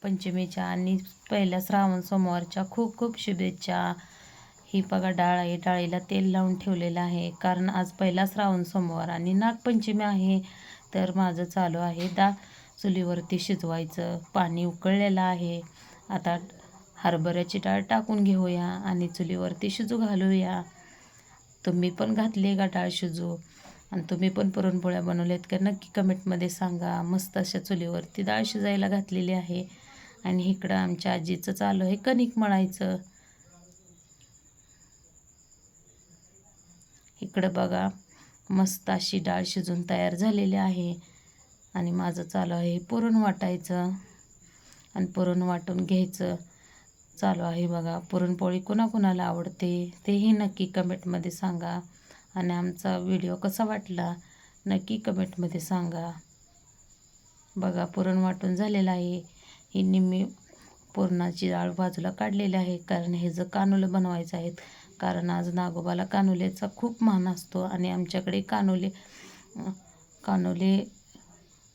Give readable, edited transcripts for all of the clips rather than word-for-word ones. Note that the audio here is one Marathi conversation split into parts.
नागपंचमीच्या आणि पहिल्या श्रावण सोमवारच्या खूप खूप शुभेच्छा. ही बघा डाळ आहे, डाळीला तेल लावून ठेवलेलं आहे कारण आज पहिला श्रावण सोमवार आणि नागपंचमी आहे. तर माझं चालू आहे डाळ चुलीवरती शिजवायचं. पाणी उकळलेलं आहे. आता हरभऱ्याची डाळ टाकून घेऊया आणि चुलीवरती शिजू घालूया. तुम्ही पण घातली का डाळ शिजू? आणि तुम्ही पण पुरणपोळ्या बनवल्यात का नक्की कमेंटमध्ये सांगा. मस्त अशा चुलीवरती डाळ शिजायला घातलेली आहे आणि इकडं आमच्या आजीचं चालू आहे कणिक मळायचं. इकडं बघा मस्त अशी डाळ शिजून तयार झालेली आहे आणि माझं चालू आहे पुरण वाटायचं आणि पुरण वाटून घ्यायचं चालू आहे बघा. पुरणपोळी कुणाकुणाला आवडते तेही नक्की कमेंटमध्ये सांगा आणि आमचा व्हिडिओ कसा वाटला नक्की कमेंटमध्ये सांगा. बघा पुरण वाटून झालेलं आहे. ही निम्मी पुरणाची डाळ बाजूला काढलेली आहे कारण हे जर कानुलं बनवायचं आहेत कारण आज नागोबाला कानुलेचा खूप मान असतो आणि आमच्याकडे कानुले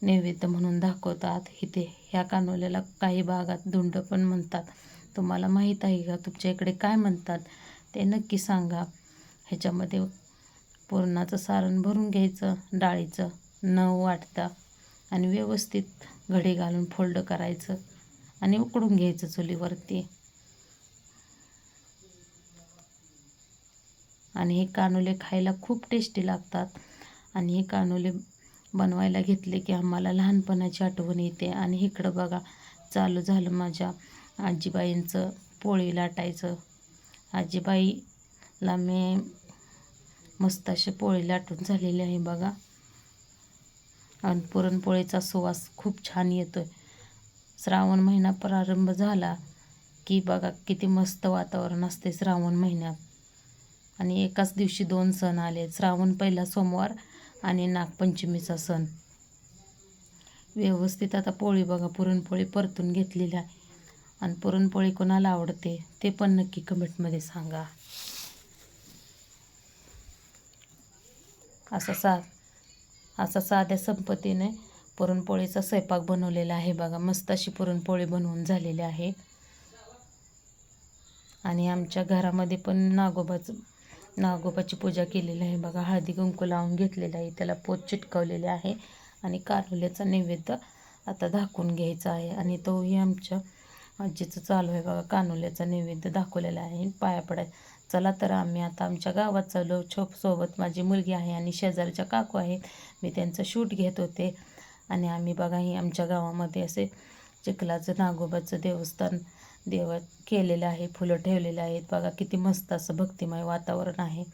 नैवेद्य म्हणून दाखवतात. इथे ह्या कानुल्याला काही भागात धुंड पण म्हणतात. तुम्हाला माहीत आहे का? तुमच्या इकडे काय म्हणतात ते नक्की सांगा. ह्याच्यामध्ये पुरणाचं सारण भरून घ्यायचं डाळीचं न वाटता आणि व्यवस्थित घडी घालून फोल्ड करायचं आणि उकडून घ्यायचं चुलीवरती. आणि हे कानुले खायला खूप टेस्टी लागतात आणि हे कानुले बनवायला घेतले की आम्हाला लहानपणाची आठवण येते. आणि इकडं बघा चालू झालं माझ्या आजीबाईंचं पोळी लाटायचं. आजीबाईला मी मस्त असे पोळी लाटून झालेली आहे बघा आणि पुरणपोळीचा सुवास खूप छान येतो आहे. श्रावण महिना प्रारंभ झाला की बघा किती मस्त वातावरण असते श्रावण महिन्यात. आणि एकाच दिवशी 2 सण आले, श्रावण पहिला सोमवार आणि नागपंचमीचा सण. व्यवस्थित आता पोळी बघा पुरणपोळी परतून घेतलेली आहे आणि पुरणपोळी कोणाला आवडते ते पण नक्की कमेंटमध्ये सांगा. असा साध्या संपत्तीने पुरणपोळीचा स्वयंपाक बनवलेला आहे बघा. मस्त अशी पुरणपोळी बनवून झालेली आहे आणि आमच्या घरामध्ये पण नागोबाची पूजा केलेली आहे बघा. हळदी कुंकू लावून घेतलेलं आहे, त्याला पोत चिटकवलेले आहे आणि कानुल्याचा नैवेद्य आता दाखवून घ्यायचा आहे आणि तोही आमच्या आजीचं चालू आहे बघा. कानुल्याचा नैवेद्य दाखवलेला आहे पाया पडाय. चला तर आम्ही आता आमच्या गावात चाललो. सोबत माझी मुलगी आहे आणि शेजारच्या काकू आहेत. मी त्यांचं शूट घेत होते आणि आम्ही बघा ही आमच्या गावामध्ये असे चिखलाचं नागोबाचं देवस्थान केलेलं आहे. फुलं ठेवलेले आहेत बघा. किती मस्त असं भक्तिमय वातावरण आहे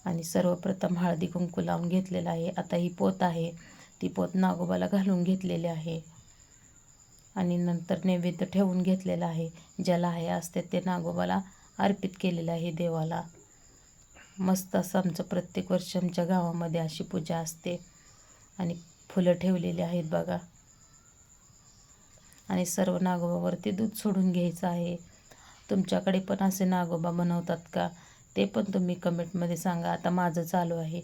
आणि सर्वप्रथम हळदी कुंकू लावून घेतलेलं आहे. आता ही पोत आहे ती पोत नागोबाला घालून घेतलेली आहे आणि नंतर नैवेद्य ठेवून घेतलेला आहे. ज्याला आहे असते ते नागोबाला अर्पित केलेलं आहे देवाला. मस्त असं आमचं प्रत्येक वर्षी आमच्या गावामध्ये अशी पूजा असते आणि फुलं ठेवलेली आहेत बघा. आणि सर्व नागोबावरती दूध सोडून घ्यायचं आहे. तुमच्याकडे पण असे नागोबा बनवतात का ते पण तुम्ही कमेंटमध्ये सांगा. आता माझं चालू आहे,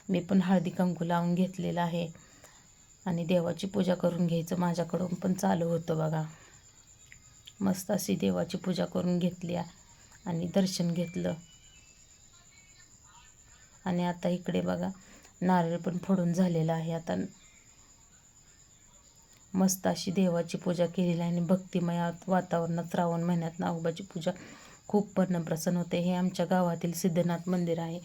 मी पण हळदी कुंकू लावून घेतलेलं आहे आणि देवाची पूजा करून घ्यायचं माझ्याकडून पण चालू होतं बघा. मस्त अशी देवाची पूजा करून घेतली आणि दर्शन घेतलं आणि आता इकडे बघा नारळ पण फोडून झालेला आहे. आता मस्त अशी देवाची पूजा केलेली आहे आणि भक्तिमय वातावरणात श्रावण महिन्यात नागोबाची पूजा खूप प्रसन्न होते. हे आमच्या गावातील सिद्धनाथ मंदिर आहे,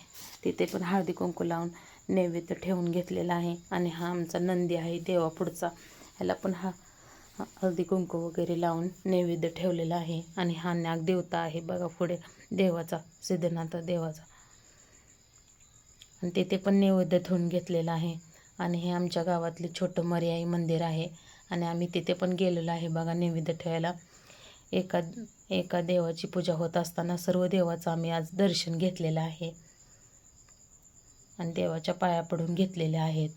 तिथे पण हळदी कुंकू लावून नैवेद्य ठेवून घेतलेला आहे आणि हा आमचा नंदी आहे देवापुढचा, ह्याला पण हळदी कुंकू वगैरे लावून नैवेद्य ठेवलेला आहे आणि हा नाग देवता आहे बघा पुढे देवाचा, सिद्धनाथ देवाचा, आणि तिथे पण नैवेद्य ठेवून घेतलेला आहे. आणि हे आमच्या गावातले छोटं मर्याई मंदिर आहे आणि आम्ही तिथे पण गेलेलो आहे बघा नैवेद्य ठेवायला. एका देवाची पूजा होत असताना सर्व देवाचं आम्ही आज दर्शन घेतलेलं आहे आणि देवाच्या पाया पडून घेतलेल्या आहेत.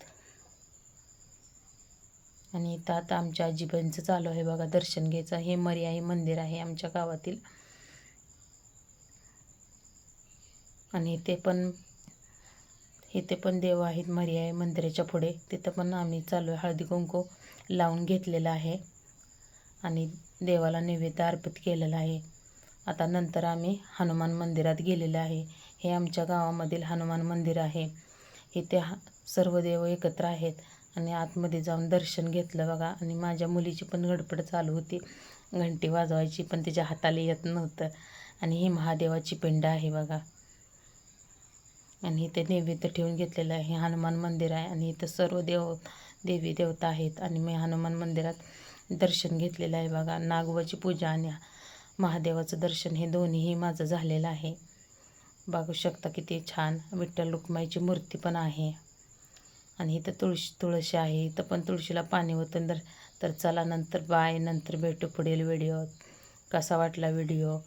आणि इथं आता आमच्या आजीबाईंचं चालू आहे बघा दर्शन घ्यायचं. हे मर्याई मंदिर आहे आमच्या गावातील आणि इथे पण देव आहेत मर्याई मंदिराच्या पुढे. तिथं पण आम्ही चालू आहे हळदी कुंकू लावून घेतलेलं आहे आणि देवाला नैवेद्य अर्पित केलेला आहे. आता नंतर आम्ही हनुमान मंदिरात गेलेलो आहे. हे आमच्या गावामधील हनुमान मंदिर आहे. इथे सर्व देव एकत्र आहेत आणि आतमध्ये जाऊन दर्शन घेतलं बघा. आणि माझ्या मुलीची पण गडबड चालू होती घंटी वाजवायची, पण तिच्या हाताला येत नव्हतं. आणि ही महादेवाची पिंड आहे बघा. आणि इथे नैवेद्य ठेवून घेतलेलं आहे. हनुमान मंदिर आहे आणि इथं सर्व देवी देवता आहेत. आणि मी हनुमान मंदिरात दर्शन घेतलेलं आहे बघा. नागोबाची पूजा आणि महादेवाचं दर्शन हे दोन्हीही माझं झालेलं आहे. बघू शकता किती छान विठ्ठल रुक्माईची मूर्ती पण आहे. आणि इथं तुळशी आहे. इथं पण तुळशीला पाणी होतं. तर चला नंतर बाय, नंतर भेटू पुढील व्हिडिओ. कसा वाटला व्हिडिओ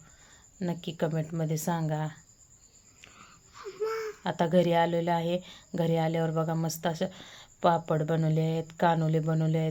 नक्की कमेंटमध्ये सांगा. आता घरी आलेलं आहे. घरी आल्यावर बघा मस्त असं पापड बनवले आहेत, कानोले बनवले आहेत.